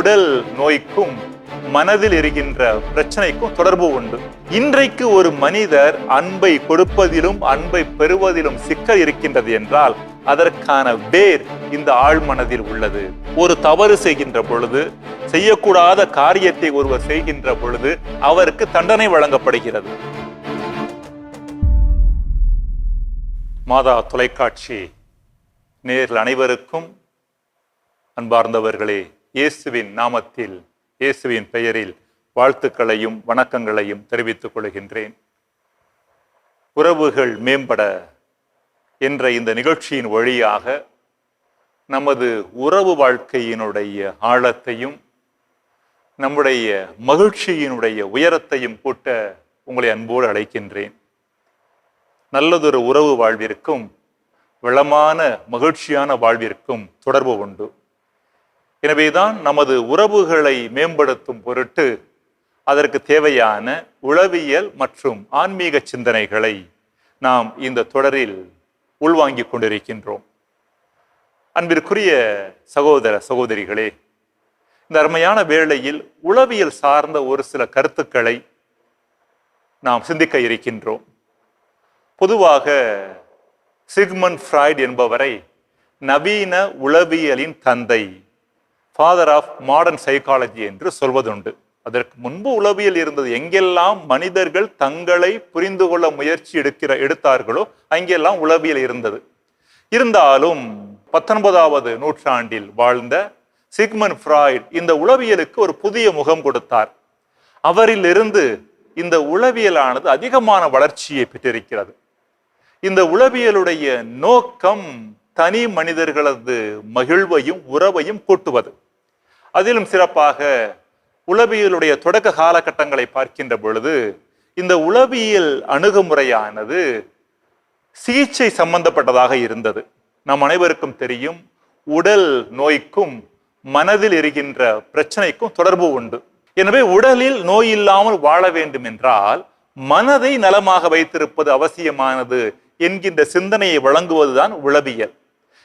உடல் நோய்க்கும் மனதில் இருக்கின்ற பிரச்சனைக்கும் தொடர்பு உண்டு. இன்றைக்கு ஒரு மனிதர் அன்பை கொடுப்பதிலும் அன்பை பெறுவதிலும் சிக்கல் இருக்கின்றது என்றால் அதற்கான வேர் இந்த ஆழ்மனதில் உள்ளது. ஒரு தவறு செய்கின்ற பொழுது, செய்யக்கூடாத காரியத்தை ஒருவர் செய்கின்ற பொழுது அவருக்கு தண்டனை வழங்கப்படுகிறது. மாதா தொலைக்காட்சி நேயர்கள் அனைவருக்கும் அன்பார்ந்தவர்களே, இயேசுவின் நாமத்தில், இயேசுவின் பெயரில் வாழ்த்துக்களையும் வணக்கங்களையும் தெரிவித்துக் கொள்கின்றேன். உறவுகள் மேம்பட என்ற இந்த நிகழ்ச்சியின் வழியாக நமது உறவு வாழ்க்கையினுடைய ஆழத்தையும் நம்முடைய மகிழ்ச்சியினுடைய உயரத்தையும் கூட்ட உங்களை அன்போடு அழைக்கின்றேன். நல்லதொரு உறவு வாழ்விற்கும் வளமான மகிழ்ச்சியான வாழ்விற்கும் தொடர்பு உண்டு. எனவேதான் நமது உறவுகளை மேம்படுத்தும் பொருட்டு அதற்கு தேவையான உளவியல் மற்றும் ஆன்மீக சிந்தனைகளை நாம் இந்த தொடரில் உள்வாங்கிக் கொண்டிருக்கின்றோம். அன்பிற்குரிய சகோதர சகோதரிகளே, இந்த அருமையான வேளையில் உளவியல் சார்ந்த ஒரு சில கருத்துக்களை நாம் சிந்திக்க இருக்கின்றோம். பொதுவாக சிக்மண்ட் ஃப்ராய்ட் என்பவரை நவீன உளவியலின் தந்தை, ஃபாதர் ஆஃப் மாடர்ன் சைக்காலஜி என்று சொல்வதுண்டு. அதற்கு முன்பு உளவியல் இருந்தது. எங்கெல்லாம் மனிதர்கள் தங்களை புரிந்து கொள்ள முயற்சி எடுத்தார்களோ அங்கெல்லாம் உளவியல் இருந்தது. இருந்தாலும் 19வது நூற்றாண்டில் வாழ்ந்த சிக்மண்ட் ஃப்ராய்ட் இந்த உளவியலுக்கு ஒரு புதிய முகம் கொடுத்தார். அவரிலிருந்து இந்த உளவியலானது அதிகமான வளர்ச்சியை பெற்றிருக்கிறது. இந்த உளவியலுடைய நோக்கம் தனி மனிதர்களது மகிழ்வையும் உறவையும் கூட்டுவது. அதிலும் சிறப்பாக உளவியலுடைய தொடக்க காலகட்டங்களை பார்க்கின்ற பொழுது இந்த உளவியல் அணுகுமுறையானது சிகிச்சை சம்பந்தப்பட்டதாக இருந்தது. நம் அனைவருக்கும் தெரியும், உடல் நோய்க்கும் மனதில் இருக்கின்ற பிரச்சனைக்கும் தொடர்பு உண்டு. எனவே உடலில் நோய் இல்லாமல் வாழ வேண்டும் என்றால் மனதை நலமாக வைத்திருப்பது அவசியமானது என்கின்ற சிந்தனையை வழங்குவதுதான் உளவியல்.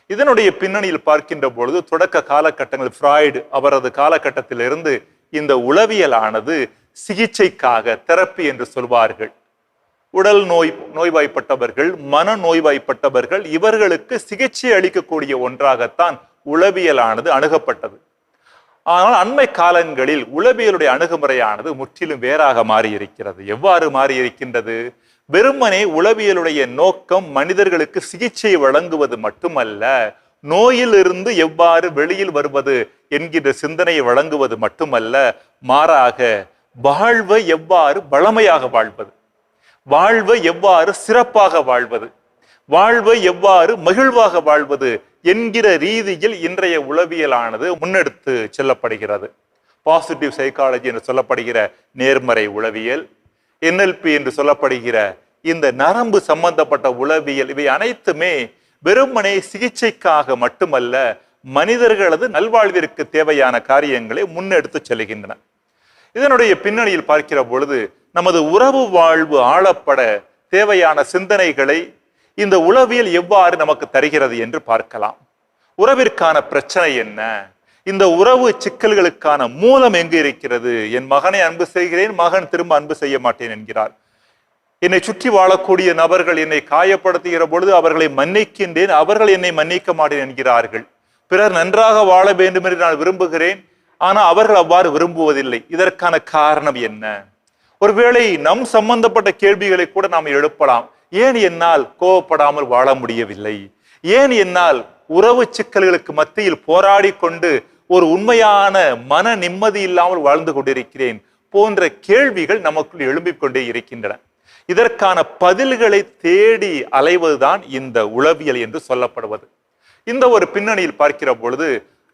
இதனுடைய பின்னணியில் பார்க்கின்ற பொழுது தொடக்க காலகட்டங்கள் ஃப்ராய்டு அவரது காலகட்டத்திலிருந்து இந்த உளவியலானது சிகிச்சைக்காக தெரப்பி என்று சொல்வார்கள். உடல் நோய்வாய்ப்பட்டவர்கள், மன நோய்வாய்ப்பட்டவர்கள், இவர்களுக்கு சிகிச்சை அளிக்கக்கூடிய ஒன்றாகத்தான் உளவியலானது அணுகப்பட்டது. ஆனால் அண்மை காலங்களில் உளவியலுடைய அணுகுமுறையானது முற்றிலும் வேறாக மாறியிருக்கிறது. எவ்வாறு மாறியிருக்கின்றது? வெறுமனே உளவியலுடைய நோக்கம் மனிதர்களுக்கு சிகிச்சை வழங்குவது மட்டுமல்ல, நோயிலிருந்து எவ்வாறு வெளியில் வருவது என்கின்ற சிந்தனையை வழங்குவது மட்டுமல்ல, மாறாக வாழ்வை எவ்வாறு வளமையாக வாழ்வது, வாழ்வை எவ்வாறு சிறப்பாக வாழ்வது, வாழ்வை எவ்வாறு மகிழ்வாக வாழ்வது என்கிற ரீதியில் இன்றைய உளவியலானது முன்னெடுத்து செல்லப்படுகிறது. பாசிட்டிவ் சைக்காலஜி என்று சொல்லப்படுகிற நேர்மறை உளவியல், NLP என்று சொல்லப்படுகிற இந்த நரம்பு சம்பந்தப்பட்ட உளவியல், இவை அனைத்துமே வெறுமனே சிகிச்சைக்காக மட்டுமல்ல, மனிதர்களது நல்வாழ்விற்கு தேவையான காரியங்களை முன்னெடுத்து செல்கின்றன. இதனுடைய பின்னணியில் பார்க்கிற பொழுது நமது உறவு வாழ்வு ஆளப்பட தேவையான சிந்தனைகளை இந்த உளவியல் எவ்வாறு நமக்கு தருகிறது என்று பார்க்கலாம். உறவிற்கான பிரச்சனை என்ன? இந்த உறவு சிக்கல்களுக்கான மூலம் எங்கு இருக்கிறது? என் மகனை அன்பு செய்கிறேன், மகன் திரும்ப அன்பு செய்ய மாட்டேன் என்கிறார். என்னை சுற்றி வாழக்கூடிய நபர்கள் என்னை காயப்படுத்துகிற பொழுது அவர்களை மன்னிக்கின்றேன், அவர்கள் என்னை மன்னிக்க மாட்டேன் என்கிறார்கள். பிறர் நன்றாக வாழ வேண்டும் என்று நான் விரும்புகிறேன், ஆனால் அவர்கள் அவ்வாறு விரும்புவதில்லை. இதற்கான காரணம் என்ன? ஒருவேளை நம் சம்பந்தப்பட்ட கேள்விகளை கூட நாம் எழுப்பலாம். ஏன் என்னால் கோபப்படாமல் வாழ முடியவில்லை? ஏன் என்னால் உறவு சிக்கல்களுக்கு மத்தியில் போராடி கொண்டு ஒரு உண்மையான மன நிம்மதி இல்லாமல் வாழ்ந்து கொண்டிருக்கிறேன் போன்ற கேள்விகள் நமக்குள் எழும்பிக் கொண்டே இருக்கின்றன. இதற்கான பதில்களை தேடி அலைவதுதான் இந்த உளவியல் என்று சொல்லப்படுவது. இந்த ஒரு பின்னணியில் பார்க்கிற பொழுது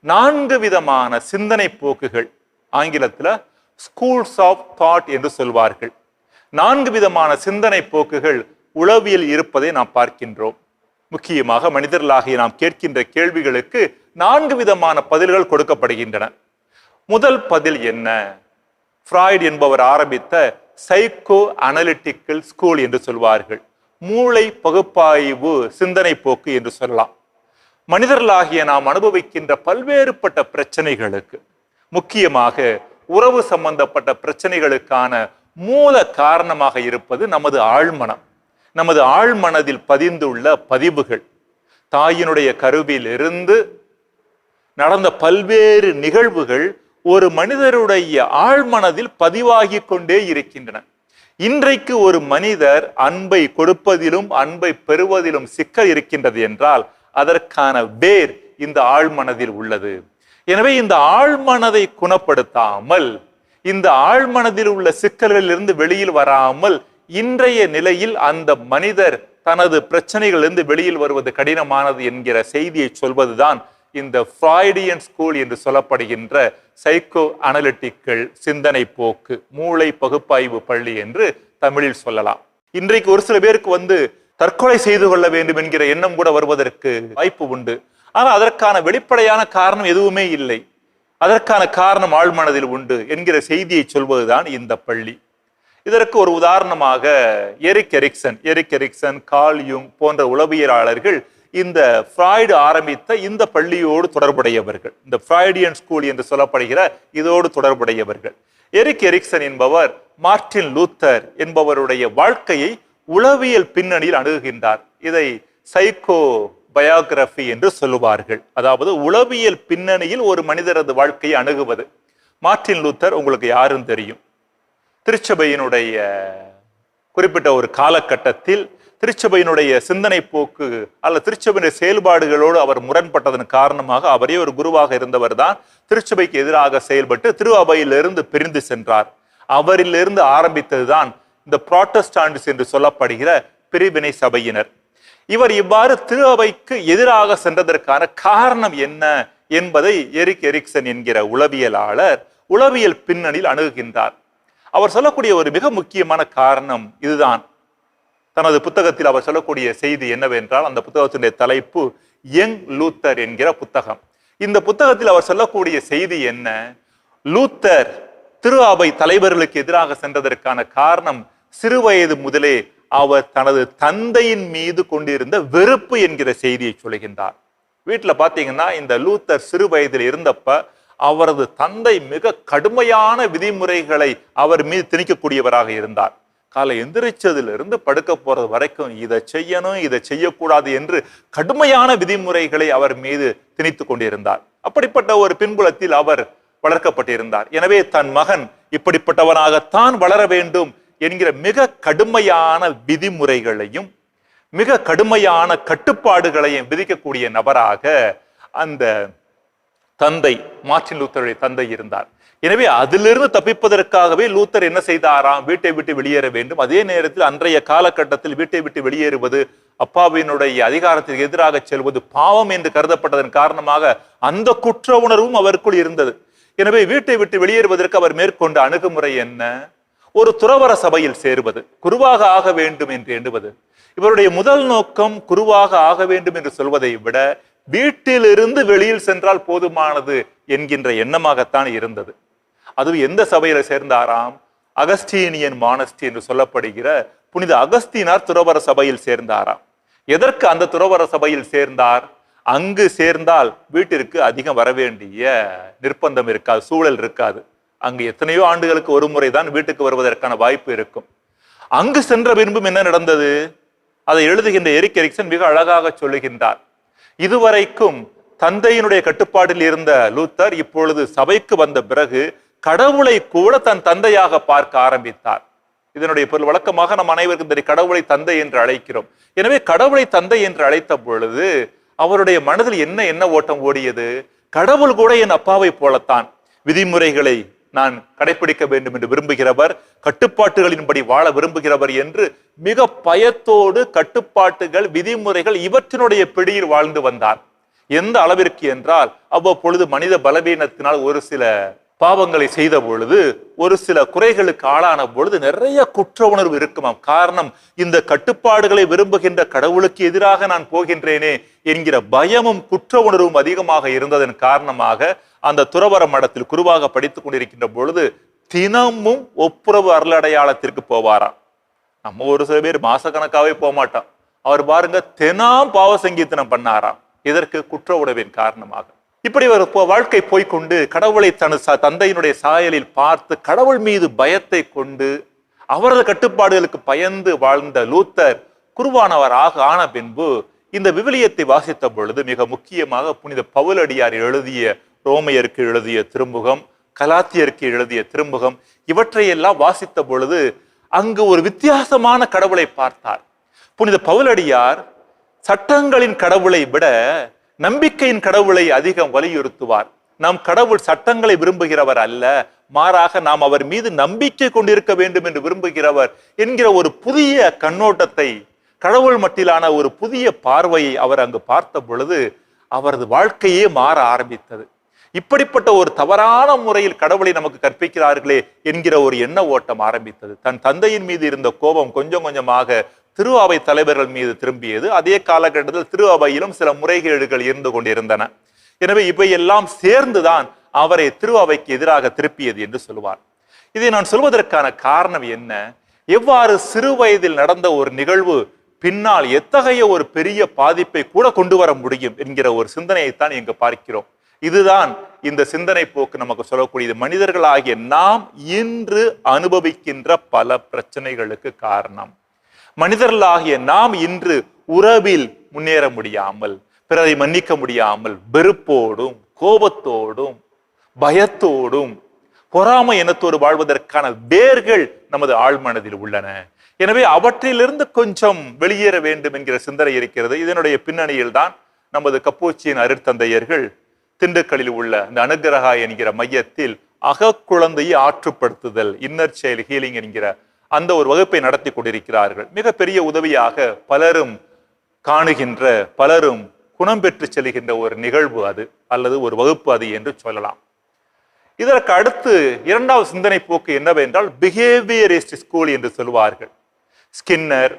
4 விதமான சிந்தனை போக்குகள், ஆங்கிலத்தில் ஸ்கூல்ஸ் ஆஃப் தாட் என்று சொல்வார்கள், 4 விதமான சிந்தனை போக்குகள் உளவியல் இருப்பதை நாம் பார்க்கின்றோம். முக்கியமாக மனிதர்களாகிய நாம் கேட்கின்ற கேள்விகளுக்கு 4 விதமான பதில்கள் கொடுக்கப்படுகின்றன. முதல் பதில் என்ன? ஃப்ராய்ட் என்பவர் ஆரம்பித்த சைக்கோ அனலிட்டிக்கல் ஸ்கூல் என்று சொல்வார்கள். மூளை பகுப்பாய்வு சிந்தனை போக்கு என்று சொல்லலாம். மனிதர்களாகிய நாம் அனுபவிக்கின்ற பல்வேறுபட்ட பிரச்சனைகளுக்கு, முக்கியமாக உறவு சம்பந்தப்பட்ட பிரச்சனைகளுக்கான மூல காரணமாக இருப்பது நமது ஆழ்மனம். நமது ஆழ்மனதில் பதிந்துள்ள பதிவுகள், தாயினுடைய கருவிலிருந்து நடந்த பல்வேறு நிகழ்வுகள் ஒரு மனிதருடைய ஆழ்மனதில் பதிவாகி கொண்டே இருக்கின்றன. இன்றைக்கு ஒரு மனிதர் அன்பை கொடுப்பதிலும் அன்பை பெறுவதிலும் சிக்கல் இருக்கின்றது என்றால் அதற்கான வேர் இந்த ஆழ்மனதில் உள்ளது. எனவே இந்த ஆழ்மனதை குணப்படுத்தாமல், இந்த ஆழ்மனதில் உள்ள சிக்கல்களிலிருந்து வெளியில் வராமல் இன்றைய நிலையில் அந்த மனிதர் தனது பிரச்சனைகளிலிருந்து வெளியில் வருவது கடினமானது என்கிற செய்தியை சொல்வதுதான் இந்த ஃப்ராய்டியன் ஸ்கூல் என்று சொல்லப்படுகின்ற சைக்கோ அனலிட்டிக்கல் சிந்தனை போக்கு, மூளை பகுப்பாய்வு பள்ளி என்று தமிழில் சொல்லலாம். இன்றைக்கு ஒரு சில பேருக்கு தற்கொலை செய்து கொள்ள வேண்டும் என்கிற எண்ணம் கூட வருவதற்கு வாய்ப்பு உண்டு. ஆனால் அதற்கான வெளிப்படையான காரணம் எதுவுமே இல்லை. அதற்கான காரணம் ஆழ்மனதில் உண்டு என்கிற செய்தியை சொல்வதுதான் இந்த பள்ளி. இதற்கு ஒரு உதாரணமாக எரிக் எரிக்சன், கார்ல் யுங் போன்ற உளவியலாளர்கள் இந்த ஃப்ராய்டு ஆரம்பித்த இந்த பள்ளியோடு தொடர்புடையவர்கள், இந்த ஃப்ராய்டியன் ஸ்கூல் என்று சொல்லப்படுகிற இதோடு தொடர்புடையவர்கள். எரிக் எரிக்சன் என்பவர் மார்ட்டின் லூத்தர் என்பவருடைய வாழ்க்கையை உளவியல் பின்னணியில் அணுகுகின்றார். இதை சைக்கோ பயோகிராபி என்று சொல்லுவார்கள். அதாவது உளவியல் பின்னணியில் ஒரு மனிதரது வாழ்க்கையை அணுகுவது. மார்ட்டின் லூத்தர் உங்களுக்கு யாரும் தெரியும். திருச்சபையினுடைய குறிப்பிட்ட ஒரு காலகட்டத்தில் திருச்சபையினுடைய சிந்தனை போக்கு அல்ல திருச்சபையினுடைய செயல்பாடுகளோடு அவர் முரண்பட்டதன் காரணமாக அவரே ஒரு குருவாக இருந்தவர் தான் திருச்சபைக்கு எதிராக செயல்பட்டு திரு அவையிலிருந்து பிரிந்து சென்றார். அவரிலிருந்து ஆரம்பித்ததுதான் இந்த புராட்டஸ்டாண்ட்ஸ் என்று சொல்லப்படுகிற பிரிவினை சபையினர். இவர் இவ்வாறு திரு அவைக்கு எதிராக சென்றதற்கான காரணம் என்ன என்பதை எரிக் எரிக்சன் என்கிற உளவியலாளர் உளவியல் பின்னணியில் அணுகுகின்றார். அவர் சொல்லக்கூடிய ஒரு மிக முக்கியமான காரணம் இதுதான். தனது புத்தகத்தில் அவர் சொல்லக்கூடிய செய்தி என்னவென்றால், அந்த புத்தகத்தினுடைய தலைப்பு யங் லூத்தர் என்கிற புத்தகம். இந்த புத்தகத்தில் அவர் சொல்லக்கூடிய செய்தி என்ன? லூத்தர் திரு அவை தலைவர்களுக்கு எதிராக சென்றதற்கான காரணம் சிறுவயது முதலே அவர் தனது தந்தையின் மீது கொண்டிருந்த வெறுப்பு என்கிற செய்தியை சொல்கின்றார். வீட்டுல பாத்தீங்கன்னா இந்த லூத்தர் சிறு வயதில் இருந்தப்ப அவரது தந்தை மிக கடுமையான விதிமுறைகளை அவர் மீது திணிக்கக்கூடியவராக இருந்தார். காலை எந்திரிச்சதிலிருந்து படுக்க போறது வரைக்கும் இதை செய்யணும், இதை செய்யக்கூடாது என்று கடுமையான விதிமுறைகளை அவர் மீது திணித்து கொண்டிருந்தார். அப்படிப்பட்ட ஒரு பின்புலத்தில் அவர் வளர்க்கப்பட்டிருந்தார். எனவே தன் மகன் இப்படிப்பட்டவனாகத்தான் வளர வேண்டும் என்கிற மிக கடுமையான விதிமுறைகளையும் மிக கடுமையான கட்டுப்பாடுகளையும் விதிக்கக்கூடிய நபராக அந்த தந்தை, மார்ட்டின் லூத்தருடைய தந்தை இருந்தார். எனவே அதிலிருந்து தப்பிப்பதற்காகவே லூத்தர் என்ன செய்தாராம்? வீட்டை விட்டு வெளியேற வேண்டும். அதே நேரத்தில் அன்றைய காலகட்டத்தில் வீட்டை விட்டு வெளியேறுவது, அப்பாவினுடைய அதிகாரத்திற்கு எதிராக செல்வது பாவம் என்று கருதப்பட்டதன் காரணமாக அந்த குற்ற உணர்வும் அவருக்குள் இருந்தது. எனவே வீட்டை விட்டு வெளியேறுவதற்கு அவர் மேற்கொண்ட அணுகுமுறை என்ன? ஒரு துறவற சபையில் சேருவது, குருவாக ஆக வேண்டும் என்று எண்ணுவது. இவருடைய முதல் நோக்கம் குருவாக ஆக வேண்டும் என்று சொல்வதை விட வீட்டிலிருந்து வெளியில் சென்றால் போதுமானது என்கின்ற எண்ணமாகத்தான் இருந்தது. அதுவும் எந்த சபையில சேர்ந்தாராம்? அகஸ்டீனியன் மானஸ்டி என்று சொல்லப்படுகிற புனித அகஸ்தீனார் துறவற சபையில் சேர்ந்தாராம். எதற்கு அந்த துறவற சபையில் சேர்ந்தார்? அங்கு சேர்ந்தால் வீட்டிற்கு அதிகம் வரவேண்டிய நிர்பந்தம் இருக்காது, சூழல் இருக்காது. அங்கு எத்தனையோ ஆண்டுகளுக்கு ஒரு முறைதான் வீட்டுக்கு வருவதற்கான வாய்ப்பு இருக்கும். அங்கு சென்ற பின்பும் என்ன நடந்தது? அதை எழுதுகின்ற எரிக் எரிக்சன் மிக அழகாக சொல்லுகின்றார். இதுவரைக்கும் தந்தையினுடைய கட்டுப்பாட்டில் இருந்த லூத்தர் இப்பொழுது சபைக்கு வந்த பிறகு கடவுளை கூட தன் தந்தையாக பார்க்க ஆரம்பித்தார். இதனுடைய பொருள் வழக்கமாக நம் அனைவருக்கும் தெரியும், கடவுளை தந்தை என்று அழைக்கிறோம். எனவே கடவுளை தந்தை என்று அழைத்த பொழுது அவருடைய மனதில் என்ன ஓட்டம் ஓடியது? கடவுள் கூட என் அப்பாவை போலத்தான் விதிமுறைகளை நான் கடைபிடிக்க வேண்டும் என்று விரும்புகிறவர், கட்டுப்பாட்டுகளின்படி வாழ விரும்புகிறவர் என்று மிக பயத்தோடு கட்டுப்பாட்டுகள், விதிமுறைகள் இவற்றினுடைய பிடியில் வாழ்ந்து வந்தார். எந்த அளவிற்கு என்றால் அவ்வப்பொழுது மனித பலவீனத்தினால் ஒரு சில பாவங்களை செய்த பொழுது, ஒரு சில குறைகளுக்கு ஆளான பொழுது நிறைய குற்ற உணர்வு இருக்குமாம். காரணம், இந்த கட்டுப்பாடுகளை விரும்புகின்ற கடவுளுக்கு எதிராக நான் போகின்றேனே என்கிற பயமும் குற்ற உணர்வும் அதிகமாக இருந்ததன் காரணமாக அந்த துறவற மடத்தில் குருவாக படித்துக் கொண்டிருக்கின்ற பொழுது தினமும் ஒப்புரவு அருளடையாளத்திற்கு போவாராம். நம்ம ஒரு சில பேர் மாசக்கணக்காவே போக மாட்டோம். அவர் பாருங்க தினம் பாவ சங்கீர்த்தனம் பண்ணாராம். இதற்கு குற்ற உணர்வின் காரணமாக. இப்படி ஒரு வாழ்க்கை போய்கொண்டு கடவுளை தந்தையினுடைய சாயலில் பார்த்து கடவுள் மீது பயத்தை கொண்டு அவரது கட்டுப்பாடுகளுக்கு பயந்து வாழ்ந்த லூத்தர் குருவானவராக ஆன பின்பு இந்த விவிலியத்தை வாசித்த பொழுது மிக முக்கியமாக புனித பவுலடியார் எழுதிய ரோமையருக்கு எழுதிய திருமுகம், கலாத்தியருக்கு எழுதிய திருமுகம், இவற்றையெல்லாம் வாசித்த பொழுது அங்கு ஒரு வித்தியாசமான கடவுளை பார்த்தார். புனித பவுலடியார் சட்டங்களின் கடவுளை விட நம்பிக்கையின் கடவுளை அதிகம் வலியுறுத்துவார். நம் கடவுள் சட்டங்களை விரும்புகிறவர் அல்ல, மாறாக நாம் அவர் மீது நம்பிக்கை கொண்டிருக்க வேண்டும் என்று விரும்புகிறவர் என்கிற ஒரு புதிய கண்ணோட்டத்தை, கடவுள் மட்டிலான ஒரு புதிய பார்வையை அவர் அங்கு பார்த்த பொழுது அவரது வாழ்க்கையே மாற ஆரம்பித்தது. இப்படிப்பட்ட ஒரு தவறான முறையில் கடவுளை நமக்கு கற்பிக்கிறார்களே என்கிற ஒரு எண்ண ஓட்டம் ஆரம்பித்தது. தன் தந்தையின் மீது இருந்த கோபம் கொஞ்சம் கொஞ்சமாக திரு அவை தலைவர்கள் மீது திரும்பியது. அதே காலகட்டத்தில் திரு அவையிலும் சில முறைகேடுகள் இருந்து கொண்டிருந்தன. எனவே இவையெல்லாம் சேர்ந்துதான் அவரை திரு அவைக்கு எதிராக திருப்பியது என்று சொல்வார். இதை நான் சொல்வதற்கான காரணம் என்ன? எவ்வாறு சிறு வயதில் நடந்த ஒரு நிகழ்வு பின்னால் எத்தகைய ஒரு பெரிய பாதிப்பை கூட கொண்டு வர முடியும் என்கிற ஒரு சிந்தனையைத்தான் இங்கு பார்க்கிறோம். இதுதான் இந்த சிந்தனை போக்கு நமக்கு சொல்லக்கூடியது. மனிதர்களாகிய நாம் இன்று அனுபவிக்கின்ற பல பிரச்சனைகளுக்கு காரணம். மனிதர்களாகிய நாம் இன்று உறவில் முன்னேற முடியாமல், பிறரை மன்னிக்க முடியாமல், வெறுப்போடும் கோபத்தோடும் பயத்தோடும் பொறாமை எண்ணத்தோடு வாழ்வதற்கான வேர்கள் நமது ஆழ்மனதில் உள்ளன. எனவே அவற்றிலிருந்து கொஞ்சம் வெளியேற வேண்டும் என்கிற சிந்தனை இருக்கிறது. இதனுடைய பின்னணியில் தான் நமது கப்பூச்சியின் அருட்தந்தையர்கள் திண்டுக்கல்லில் உள்ள இந்த அனுகிரகா என்கிற மையத்தில் அகக்குழந்தையை ஆற்றுப்படுத்துதல், இன்னர் சைல்ட் ஹீலிங் என்கிற அந்த ஒரு வகுப்பை நடத்தி கொண்டிருக்கிறார்கள். மிகப்பெரிய உதவியாக பலரும் காணுகின்ற, பலரும் குணம் பெற்று செல்கின்ற ஒரு நிகழ்வு அது, அல்லது ஒரு வகுப்பு அது என்று சொல்லலாம். இதற்கு அடுத்து இரண்டாவது சிந்தனை போக்கு என்னவென்றால் பிஹேவியரிஸ்ட் ஸ்கூல் என்று சொல்வார்கள். ஸ்கின்னர்,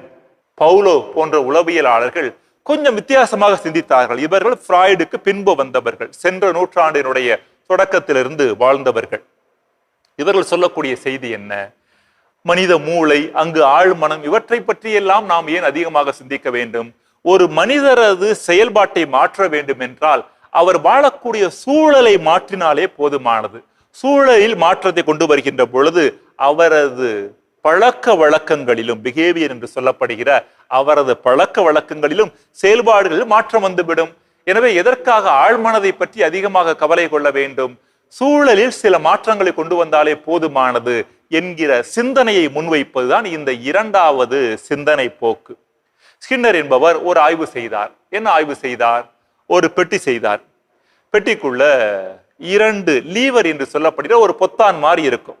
பவுலோ போன்ற உளவியலாளர்கள் கொஞ்சம் வித்தியாசமாக சிந்தித்தார்கள். இவர்கள் ஃப்ராய்டுக்கு பின்பு வந்தவர்கள், சென்ற நூற்றாண்டினுடைய தொடக்கத்திலிருந்து வாழ்ந்தவர்கள். இவர்கள் சொல்லக்கூடிய செய்தி என்ன? மனித மூளை, அங்கு ஆழ்மனம், இவற்றை பற்றியெல்லாம் நாம் ஏன் அதிகமாக சிந்திக்க வேண்டும்? ஒரு மனிதரது செயல்பாட்டை மாற்ற வேண்டும் என்றால் அவர் வாழக்கூடிய சூழலை மாற்றினாலே போதுமானது. சூழலில் மாற்றத்தை கொண்டு வருகின்ற பொழுது அவரது பழக்க வழக்கங்களிலும், பிஹேவியர் என்று சொல்லப்படுகிற அவரது பழக்க வழக்கங்களிலும் செயல்பாடுகளிலும் மாற்றம் வந்துவிடும். எனவே எதற்காக ஆழ்மனதை பற்றி அதிகமாக கவலை கொள்ள வேண்டும்? சூழலில் சில மாற்றங்களை கொண்டு வந்தாலே போதுமானது என்கிற சிந்தனையை முன்வைப்பதுதான் இந்த இரண்டாவது சிந்தனை போக்கு. ஸ்கின்னர் என்பவர் ஒரு ஆய்வு செய்தார். என்ன ஆய்வு செய்தார்? ஒரு பெட்டி செய்தார். பெட்டிக்குள்ள 2 லீவர் என்று சொல்லப்படுகிற ஒரு பொத்தான் மாதிரி இருக்கும்.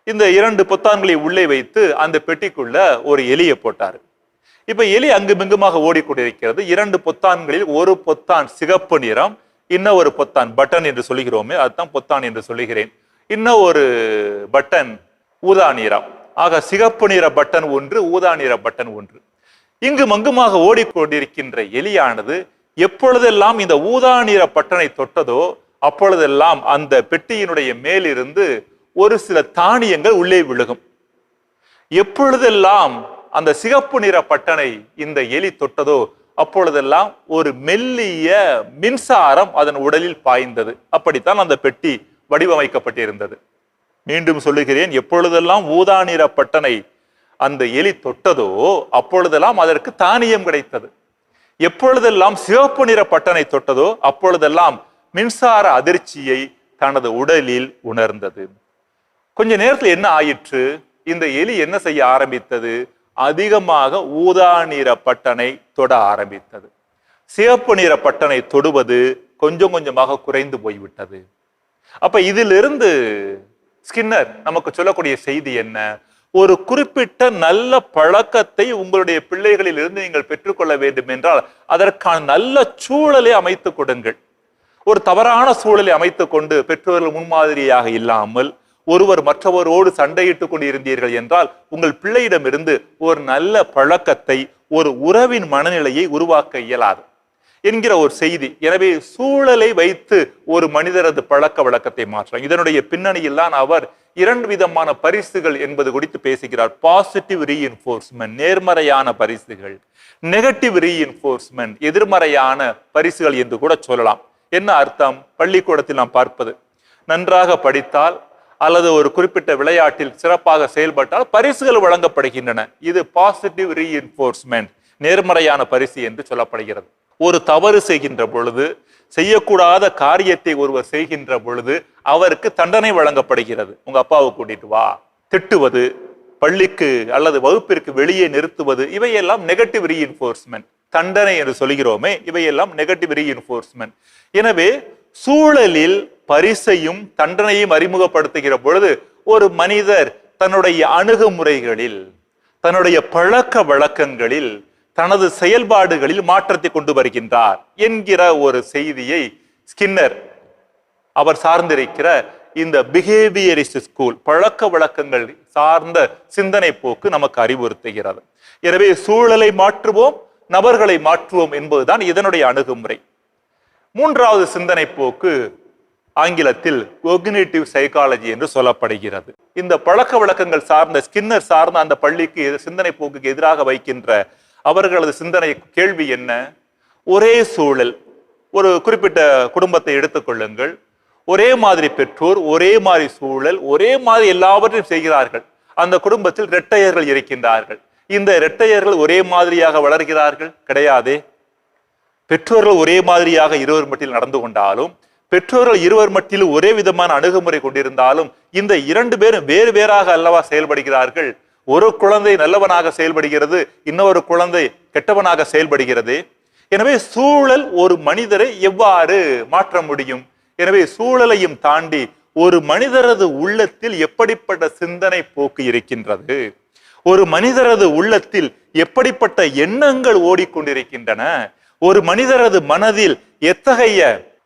இந்த 2 பொத்தான்களை உள்ளே வைத்து அந்த பெட்டிக்குள்ள ஒரு எலியை போட்டார். இப்ப எலி அங்குமிங்குமாக ஓடிக்கொண்டிருக்கிறது. 2 பொத்தான்களில் ஒரு பொத்தான் சிகப்பு நிறம், இன்னும் ஒரு பொத்தான் பட்டன் என்று சொல்லுகிறோமே, அதுதான் பொத்தான் என்று சொல்லுகிறேன், இன்னும் ஒரு பட்டன் ஊதா நிறம். ஆக சிகப்பு நிற பட்டன் ஒன்று, ஊதா நிற பட்டன் ஒன்று. இங்கு மங்குமாக ஓடிக்கொண்டிருக்கின்ற எலியானது எப்பொழுதெல்லாம் இந்த ஊதா நிற பட்டனை தொட்டதோ அப்பொழுதெல்லாம் அந்த பெட்டியினுடைய மேலிருந்து ஒரு சில தானியங்கள் உள்ளே விழுகும். எப்பொழுதெல்லாம் அந்த சிகப்பு நிற பட்டனை இந்த எலி தொட்டதோ அப்பொழுதெல்லாம் ஒரு மெல்லிய மின்சாரம் அதன் உடலில் பாய்ந்தது. அப்படித்தான் அந்த பெட்டி வடிவமைக்கப்பட்டிருந்தது. மீண்டும் சொல்லுகிறேன், எப்பொழுதெல்லாம் ஊதா நிற பட்டனை அந்த எலி தொட்டதோ அப்பொழுதெல்லாம் அதற்கு தானியம் கிடைத்தது. எப்பொழுதெல்லாம் சிவப்பு நிற பட்டனை தொட்டதோ அப்பொழுதெல்லாம் மின்சார அதிர்ச்சியை தனது உடலில் உணர்ந்தது. கொஞ்ச நேரத்தில் என்ன ஆயிற்று? இந்த எலி என்ன செய்ய ஆரம்பித்தது? அதிகமாக ஊதா நிற பட்டனை தொட ஆரம்பித்தது. சிவப்பு நிற பட்டனை தொடுவது கொஞ்சம் கொஞ்சமாக குறைந்து போய்விட்டது. அப்ப இதிலிருந்து ஸ்கின்னர் நமக்கு சொல்லக்கூடிய செய்தி என்ன? ஒரு குறிப்பிட்ட நல்ல பழக்கத்தை உங்களுடைய பிள்ளைகளில் இருந்து நீங்கள் பெற்றுக்கொள்ள வேண்டும் என்றால் அதற்கான நல்ல சூழலை அமைத்துக் கொடுங்கள். ஒரு தவறான சூழலை அமைத்துக் கொண்டு பெற்றோர்கள் முன்மாதிரியாக இல்லாமல் ஒருவர் மற்றவரோடு சண்டையிட்டுக் கொண்டு இருந்தீர்கள் என்றால் உங்கள் பிள்ளையிடமிருந்து ஒரு நல்ல பழக்கத்தை, ஒரு உறவின் மனநிலையை உருவாக்க இயலாது என்கிற ஒரு செய்தி. எனவே சூழலை வைத்து ஒரு மனிதரது பழக்க வழக்கத்தை மாற்றம். இதனுடைய பின்னணியில் தான் அவர் 2 விதமான பரிசுகள் என்பது குறித்து பேசுகிறார். பாசிட்டிவ் ரீஇன்ஃபோர்ஸ்மென்ட், நேர்மறையான பரிசுகள், நெகட்டிவ் ரீஇன்ஃபோர்ஸ்மென்ட், எதிர்மறையான பரிசுகள் என்று கூட சொல்லலாம். என்ன அர்த்தம்? பள்ளிக்கூடத்தில் நாம் பார்ப்பது, நன்றாக படித்தால் அல்லது ஒரு குறிப்பிட்ட விளையாட்டில் சிறப்பாக செயல்பட்டால் பரிசுகள் வழங்கப்படுகின்றன. இது பாசிட்டிவ் ரீஇன்ஃபோர்ஸ்மெண்ட், நேர்மறையான பரிசு என்று சொல்லப்படுகிறது. ஒரு தவறு செய்கின்ற பொழுது, செய்யக்கூடாத காரியத்தை ஒருவர் செய்கின்ற பொழுது அவருக்கு தண்டனை வழங்கப்படுகிறது. உங்க அப்பாவை கூட்டிட்டு வா. திட்டுவது, பள்ளிக்கு அல்லது வகுப்பிற்கு வெளியே நிறுத்துவது, இவையெல்லாம் நெகட்டிவ் ரீஇன்ஃபோர்ஸ்மெண்ட். தண்டனை என்று சொல்கிறோமே, இவையெல்லாம் நெகட்டிவ் ரீஇன்ஃபோர்ஸ்மெண்ட். எனவே சூழலில் பரிசையும் தண்டனையும் அறிமுகப்படுத்துகிற பொழுது ஒரு மனிதர் தன்னுடைய அணுகுமுறைகளில், தன்னுடைய பழக்க வழக்கங்களில், தனது செயல்பாடுகளில் மாற்றத்தை கொண்டு வருகின்றார் என்கிற ஒரு செய்தியை ஸ்கின்னர் அவர் சார்ந்திருக்கிற இந்த பிஹேவியரிஸ்ட் ஸ்கூல், பழக்க வழக்கங்கள் சார்ந்த சிந்தனை போக்கு நமக்கு அறிவுறுத்துகிறது. எனவே சூழலை மாற்றுவோம், நபர்களை மாற்றுவோம் என்பதுதான் இதனுடைய அணுகுமுறை. மூன்றாவது சிந்தனை போக்கு ஆங்கிலத்தில் கோக்னிட்டிவ் சைக்காலஜி என்று சொல்லப்படுகிறது. இந்த பழக்க வழக்கங்கள் சார்ந்த ஸ்கின்னர் சார்ந்த அந்த பள்ளிக்கு சிந்தனை போக்குக்கு எதிராக வைக்கின்ற அவர்களது சிந்தனை கேள்வி என்ன? ஒரே சூழல், ஒரு குறிப்பிட்ட குடும்பத்தை எடுத்துக்கொள்ளுங்கள், ஒரே மாதிரி பெற்றோர், ஒரே மாதிரி சூழல், ஒரே மாதிரி எல்லாவற்றையும் செய்கிறார்கள். அந்த குடும்பத்தில் இரட்டையர்கள் இருக்கின்றார்கள். இந்த இரட்டையர்கள் ஒரே மாதிரியாக வளர்கிறார்கள்? கிடையாதே. பெற்றோர்கள் ஒரே மாதிரியாக இருவர் மட்டில் நடந்து கொண்டாலும், பெற்றோர்கள் இருவர் மட்டில் ஒரே விதமான அணுகுமுறை கொண்டிருந்தாலும், இந்த இரண்டு பேரும் வேறு வேறாக அல்லவா செயல்படுகிறார்கள். ஒரு குழந்தை நல்லவனாக செயல்படுகிறது, இன்னொரு குழந்தை கெட்டவனாக செயல்படுகிறது. எனவே சூழல் ஒரு மனிதரை எவ்வாறு மாற்ற முடியும்? எனவே சூழலையும் தாண்டி ஒரு மனிதரது உள்ளத்தில் எப்படிப்பட்ட சிந்தனை போக்கு இருக்கின்றது, ஒரு மனிதரது உள்ளத்தில் எப்படிப்பட்ட எண்ணங்கள் ஓடிக்கொண்டிருக்கின்றன, ஒரு மனிதரது மனதில் எத்தகைய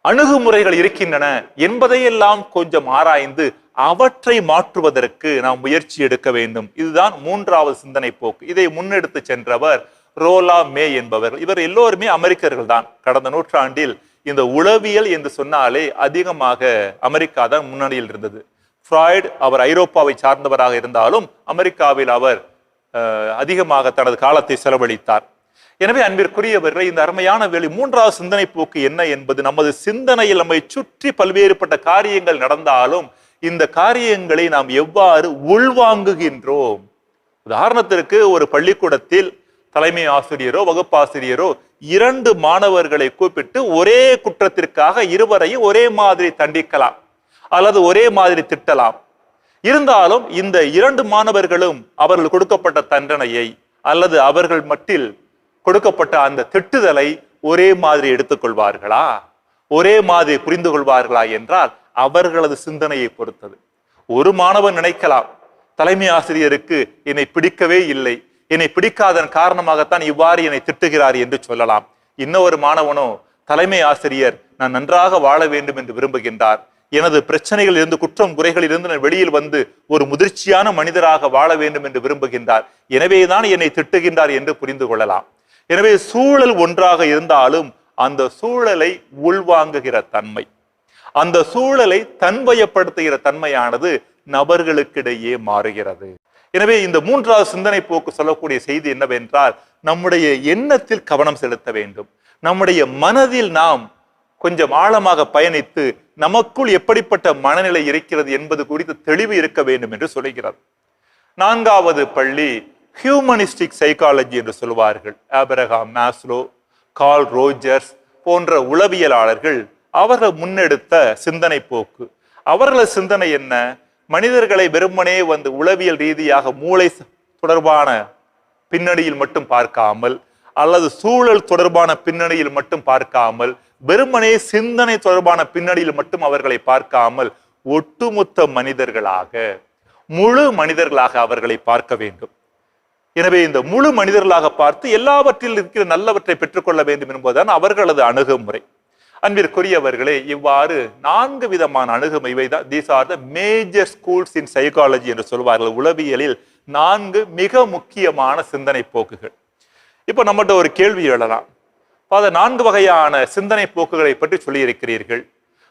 அணுகுமுறைகள் இருக்கின்றன என்பதையெல்லாம் கொஞ்சம் ஆராய்ந்து அவற்றை மாற்றுவதற்கு நாம் முயற்சி எடுக்க வேண்டும். இதுதான் மூன்றாவது சிந்தனை போக்கு. இதை முன்னெடுத்து சென்றவர் ரோலா மே என்பவர். இவர் எல்லோருமே அமெரிக்கர்கள் தான். கடந்த நூற்றாண்டில் இந்த உளவியல் என்று சொன்னாலே அதிகமாக அமெரிக்கா தான் முன்னணியில் இருந்தது. ஃப்ராய்டு அவர் ஐரோப்பாவை சார்ந்தவராக இருந்தாலும் அமெரிக்காவில் அவர் அதிகமாக தனது காலத்தை செலவழித்தார். எனவே அன்பிற்குரியவர்களை, இந்த அருமையான வேலை மூன்றாவது சிந்தனை போக்கு என்ன என்பது, நமது சிந்தனையில் நம்மை சுற்றி பல்வேறுபட்ட காரியங்கள் நடந்தாலும் இந்த காரியங்களை நாம் எவ்வாறு உள்வாங்குகின்றோம். உதாரணத்திற்கு, ஒரு பள்ளிக்கூடத்தில் தலைமை ஆசிரியரோ வகுப்பாசிரியரோ இரண்டு மாணவர்களை கூப்பிட்டு ஒரே குற்றத்திற்காக இருவரையும் ஒரே மாதிரி தண்டிக்கலாம் அல்லது ஒரே மாதிரி திட்டலாம். இருந்தாலும் இந்த இரண்டு மாணவர்களும் அவர்கள் கொடுக்கப்பட்ட தண்டனையை அல்லது அவர்கள் மட்டில் கொடுக்கப்பட்ட அந்த திட்டுதலை ஒரே மாதிரி எடுத்துக்கொள்வார்களா, ஒரே மாதிரி புரிந்து கொள்வார்களா என்றால் அவர்களது சிந்தனையை பொறுத்தது. ஒரு மாணவன் நினைக்கலாம், தலைமை ஆசிரியருக்கு என்னை பிடிக்கவே இல்லை, என்னை பிடிக்காதன் காரணமாகத்தான் இவ்வாறு என்னை திட்டுகிறார் என்று சொல்லலாம். இன்னொரு மாணவனோ, தலைமை ஆசிரியர் நான் நன்றாக வாழ வேண்டும் என்று விரும்புகின்றார், எனது பிரச்சனைகளில் இருந்து, குற்றம் குறைகளில் இருந்து நான் வெளியில் வந்து ஒரு முதிர்ச்சியான மனிதராக வாழ வேண்டும் என்று விரும்புகின்றார், எனவேதான் என்னை திட்டுகின்றார் என்று புரிந்து கொள்ளலாம். எனவே சூழல் ஒன்றாக இருந்தாலும் அந்த சூழலை உள்வாங்குகிற தன்மை, அந்த சூழலை தன்வயப்படுத்துகிற தன்மையானது நபர்களுக்கிடையே மாறுகிறது. எனவே இந்த மூன்றாவது சிந்தனை போக்கு சொல்லக்கூடிய செய்தி என்னவென்றால், நம்முடைய எண்ணத்தில் கவனம் செலுத்த வேண்டும். நம்முடைய மனதில் நாம் கொஞ்சம் ஆழமாக பயணித்து நமக்குள் எப்படிப்பட்ட மனநிலை இருக்கிறது என்பது குறித்து தெளிவு இருக்க வேண்டும் என்று சொல்லுகிறார். நான்காவது பள்ளி ஹியூமனிஸ்டிக் சைக்காலஜி என்று சொல்வார்கள். ஆபிரகாம் மாஸ்லோ, கார்ல் ரோஜர்ஸ் போன்ற உளவியலாளர்கள் அவர்கள் முன்னெடுத்த சிந்தனை போக்கு. அவர்களது சிந்தனை என்ன? மனிதர்களை வெறுமனே வந்து உளவியல் ரீதியாக மூளை தொடர்பான பின்னணியில் மட்டும் பார்க்காமல் அல்லது சூழல் தொடர்பான பின்னணியில் மட்டும் பார்க்காமல், வெறுமனே சிந்தனை தொடர்பான பின்னணியில் மட்டும் அவர்களை பார்க்காமல் ஒட்டுமொத்த மனிதர்களாக, முழு மனிதர்களாக அவர்களை பார்க்க வேண்டும். எனவே இந்த முழு மனிதர்களாக பார்த்து எல்லாவற்றில் இருக்கிற நல்லவற்றை பெற்றுக்கொள்ள வேண்டும் என்பதுதான் அவர்களது அணுகுமுறை. அன்பிற்குரியவர்களே, இவ்வாறு 4 விதமான அணுகுமுறை தான். These are the major schools in psychology என்று சொல்வார்கள். உளவியலில் 4 மிக முக்கியமான சிந்தனை போக்குகள். இப்ப நம்மகிட்ட ஒரு கேள்வி எழலாம். 4 வகையான சிந்தனை போக்குகளை பற்றி சொல்லி இருக்கிறீர்கள்.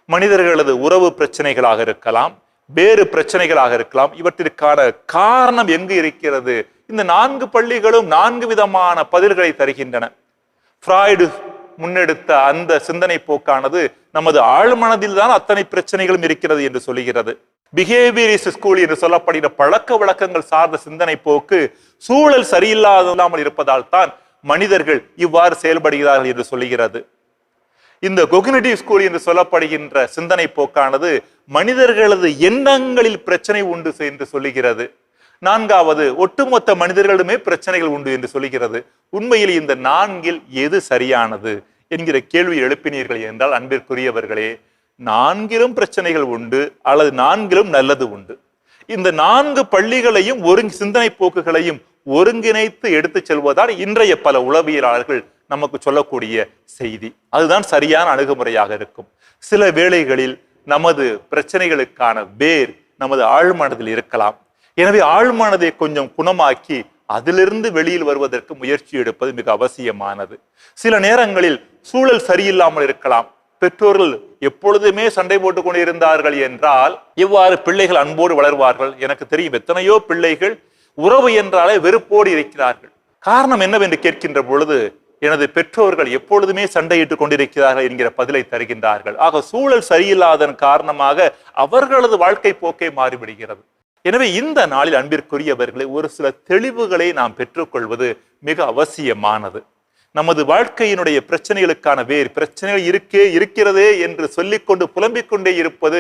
மனிதர்களது உறவு பிரச்சனைகளாக இருக்கலாம், வேறு பிரச்சனைகளாக இருக்கலாம். இவற்றிற்கான காரணம் எங்கு இருக்கிறது? இந்த 4 பள்ளிகளும் 4 விதமான பதில்களை தருகின்றன. ஃப்ராய்டு முன்னெடுத்த அந்த சிந்தனை போக்கானது நமது ஆழ்மனதில் தான் அத்தனை பிரச்சனைகளும் இருக்கிறது என்று சொல்லுகிறது. பிஹேவியரிஸ்ட் ஸ்கூல் என்று சொல்லப்படுகிற பழக்க வழக்கங்கள் சார்ந்த சிந்தனை போக்கு சூழல் சரியில்லாமல் இருப்பதால் தான் மனிதர்கள் இவ்வாறு செயல்படுகிறார்கள் என்று சொல்லுகிறது. இந்த கொக்னிட்டிவ் ஸ்கூல் என்று சொல்லப்படுகின்ற சிந்தனை போக்கானது மனிதர்களது எண்ணங்களில் பிரச்சனை உண்டு என்று சொல்லுகிறது. நான்காவது, ஒட்டுமொத்த மனிதர்களுமே பிரச்சனைகள் உண்டு என்று சொல்லுகிறது. உண்மையில் இந்த நான்கில் எது சரியானது என்கிற கேள்வி எழுப்பினீர்கள் என்றால் அன்பிற்குரியவர்களே, நான்கிலும் பிரச்சனைகள் உண்டு அல்லது நான்கிலும் நல்லது உண்டு. இந்த நான்கு பள்ளிகளையும் சிந்தனை போக்குகளையும் ஒருங்கிணைத்து எடுத்துச் செல்வதால் இன்றைய பல உளவியலாளர்கள் நமக்கு சொல்லக்கூடிய செய்தி அதுதான் சரியான அணுகுமுறையாக இருக்கும். சில வேளைகளில் நமது பிரச்சனைகளுக்கான வேர் நமது ஆழ்மனதில் இருக்கலாம். எனவே ஆழ்மனதை கொஞ்சம் குணமாக்கி அதிலிருந்து வெளியில் வருவதற்கு முயற்சி எடுப்பது மிக அவசியமானது. சில நேரங்களில் சூழல் சரியில்லாமல் இருக்கலாம். பெற்றோர்கள் எப்பொழுதுமே சண்டை போட்டுக் கொண்டு இருந்தார்கள் என்றால் இவ்வாறு பிள்ளைகள் அன்போடு வளர்வார்கள். எனக்கு தெரியும் எத்தனையோ பிள்ளைகள் உறவு என்றாலே வெறுப்போடு இருக்கிறார்கள். காரணம் என்னவென்று கேட்கின்ற பொழுது எனது பெற்றோர்கள் எப்பொழுதுமே சண்டையிட்டுக் கொண்டிருக்கிறார்கள் என்கிற பதிலை தருகின்றார்கள். ஆக சூழல் சரியில்லாதன் காரணமாக அவர்களது வாழ்க்கை போக்கை மாறிவிடுகிறது. எனவே இந்த நாளில் அன்பிற்குரியவர்களை ஒரு சில தெளிவுகளை நாம் பெற்றுக்கொள்வது மிக அவசியமானது. நமது வாழ்க்கையினுடைய பிரச்சனைகளுக்கான வேறு பிரச்சனைகள் இருக்கிறதே என்று சொல்லிக்கொண்டு புலம்பிக் கொண்டே இருப்பது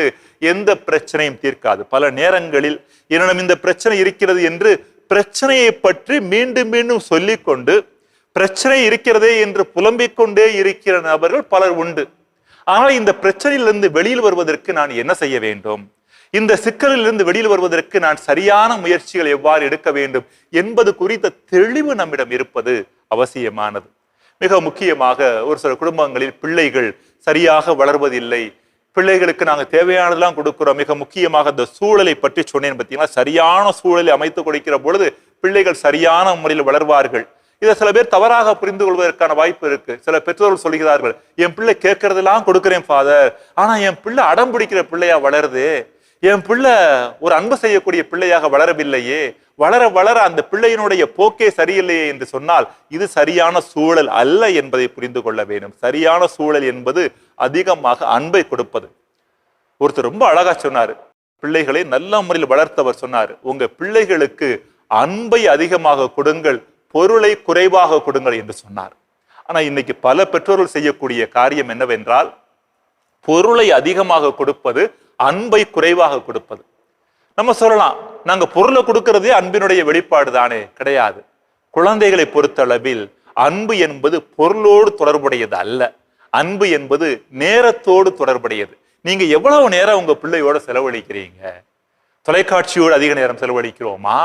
எந்த பிரச்சனையும் தீர்க்காது. பல நேரங்களில் என்னிடம் இந்த பிரச்சனை இருக்கிறது என்று பிரச்சனையை பற்றி மீண்டும் மீண்டும் சொல்லிக்கொண்டு பிரச்சனை இருக்கிறதே என்று புலம்பிக் கொண்டே இருக்கிற நபர்கள் பலர் உண்டு. ஆனால் இந்த பிரச்சனையிலிருந்து வெளியில் வருவதற்கு நான் என்ன செய்ய வேண்டும், இந்த சிக்கலிலிருந்து வெளியில் வருவதற்கு நான் சரியான முயற்சிகள் எவ்வாறு எடுக்க வேண்டும் என்பது குறித்த தெளிவு நம்மிடம் இருப்பது அவசியமானது. மிக முக்கியமாக ஒரு சில குடும்பங்களில் பிள்ளைகள் சரியாக வளர்வதில்லை. பிள்ளைகளுக்கு நாங்கள் தேவையானதெல்லாம் கொடுக்கிறோம். மிக முக்கியமாக இந்த சூழலை பற்றி சொன்னேன் பார்த்தீங்கன்னா, சரியான சூழலை அமைத்து கொடுக்கிற பொழுது பிள்ளைகள் சரியான முறையில் வளர்வார்கள். இதை சில பேர் தவறாக புரிந்து கொள்வதற்கான வாய்ப்பு இருக்கு. சில பெற்றோர்கள் சொல்கிறார்கள், என் பிள்ளை கேட்கறதெல்லாம் கொடுக்கிறேன் ஃபாதர், ஆனா என் பிள்ளை அடம் பிடிக்கிற பிள்ளையா வளருது, என் பிள்ளை ஒரு அன்பு செய்யக்கூடிய பிள்ளையாக வளரவில்லையே, வளர வளர அந்த பிள்ளையினுடைய போக்கே சரியில்லையே என்று சொன்னால் இது சரியான சூழல் அல்ல என்பதை புரிந்து கொள்ள வேண்டும். சரியான சூழல் என்பது அதிகமாக அன்பை கொடுப்பது. ஒருத்தர் ரொம்ப அழகா சொன்னாரு, பிள்ளைகளை நல்ல முறையில் வளர்த்தவர் சொன்னார், உங்க பிள்ளைகளுக்கு அன்பை அதிகமாக கொடுங்கள், பொருளை குறைவாக கொடுங்கள் என்று சொன்னார். ஆனா இன்னைக்கு பல பெற்றோர்கள் செய்யக்கூடிய காரியம் என்னவென்றால் பொருளை அதிகமாக கொடுப்பது, அன்பை குறைவாக கொடுப்பது. நம்ம சொல்லலாம், நாங்க பொருளை கொடுக்கிறதே அன்பினுடைய வெளிப்பாடு தானே. கிடையாது. குழந்தைகளை பொறுத்தளவில் அன்பு என்பது பொருளோடு தொடர்புடையது அல்ல. அன்பு என்பது நேரத்தோடு தொடர்புடையது. நீங்க எவ்வளவு நேரம் உங்க பிள்ளையோட செலவழிக்கிறீங்க? தொலைக்காட்சியோடு அதிக நேரம் செலவழிக்கிறோமா,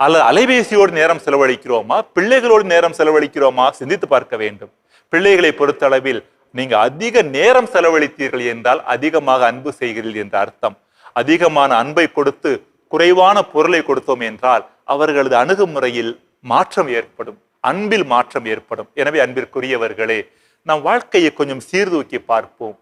அல்லது அலைபேசியோடு நேரம் செலவழிக்கிறோமா, பிள்ளைகளோடு நேரம் செலவழிக்கிறோமா? சிந்தித்து பார்க்க வேண்டும். பிள்ளைகளை பொறுத்தளவில் நீங்க அதிக நேரம் செலவழித்தீர்கள் என்றால் அதிகமாக அன்பு செய்கிறீர்கள் என்ற அர்த்தம். அதிகமான அன்பை கொடுத்து குறைவான பொருளை கொடுத்தோம் என்றால் அவர்களது அணுகுமுறையில் மாற்றம் ஏற்படும், அன்பில் மாற்றம் ஏற்படும். எனவே அன்பிற்குரியவர்களே, நம் வாழ்க்கையை கொஞ்சம் சீர்தூக்கி பார்ப்போம்.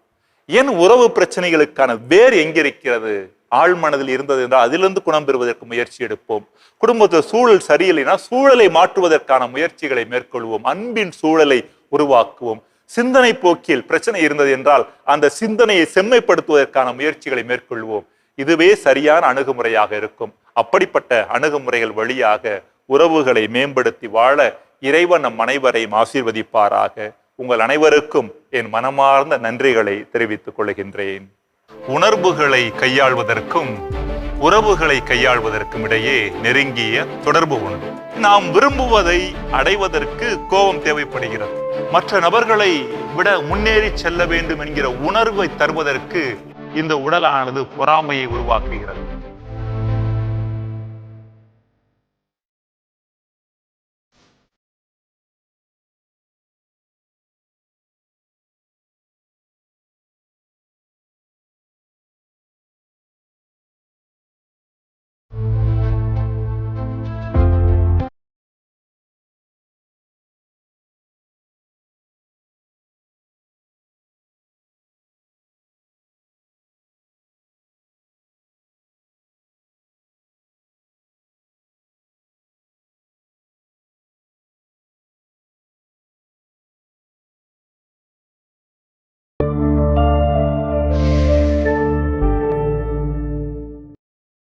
ஏன் உறவு பிரச்சனைகளுக்கான வேர் எங்கிருக்கிறது? ஆழ்மனதில் இருந்தது என்றால் அதிலிருந்து குணம் பெறுவதற்கு முயற்சி எடுப்போம். குடும்பத்தில் சூழல் சரியில்லைனா சூழலை மாற்றுவதற்கான முயற்சிகளை மேற்கொள்வோம். அன்பின் சூழலை உருவாக்குவோம். சிந்தனை போக்கில் பிரச்சனை இருந்தது என்றால் அந்த சிந்தனையை செம்மைப்படுத்துவதற்கான முயற்சிகளை மேற்கொள்வோம். இதுவே சரியான அணுகுமுறையாக இருக்கும். அப்படிப்பட்ட அணுகுமுறைகள் வழியாக உறவுகளை மேம்படுத்தி வாழ இறைவன் நம் அனைவரையும் ஆசீர்வதிப்பாராக. உங்கள் அனைவருக்கும் என் மனமார்ந்த நன்றிகளை தெரிவித்துக் கொள்கின்றேன். உணர்வுகளை கையாள்வதற்கும் உறவுகளை கையாள்வதற்கும் இடையே நெருங்கிய தொடர்பு உண்டு. நாம் விரும்புவதை அடைவதற்கு கோபம் தேவைப்படுகிறது. மற்ற நபர்களை விட முன்னேறி செல்ல வேண்டும் என்கிற உணர்வை தருவதற்கு இந்த உடலானது பொறாமையை உருவாக்குகிறது.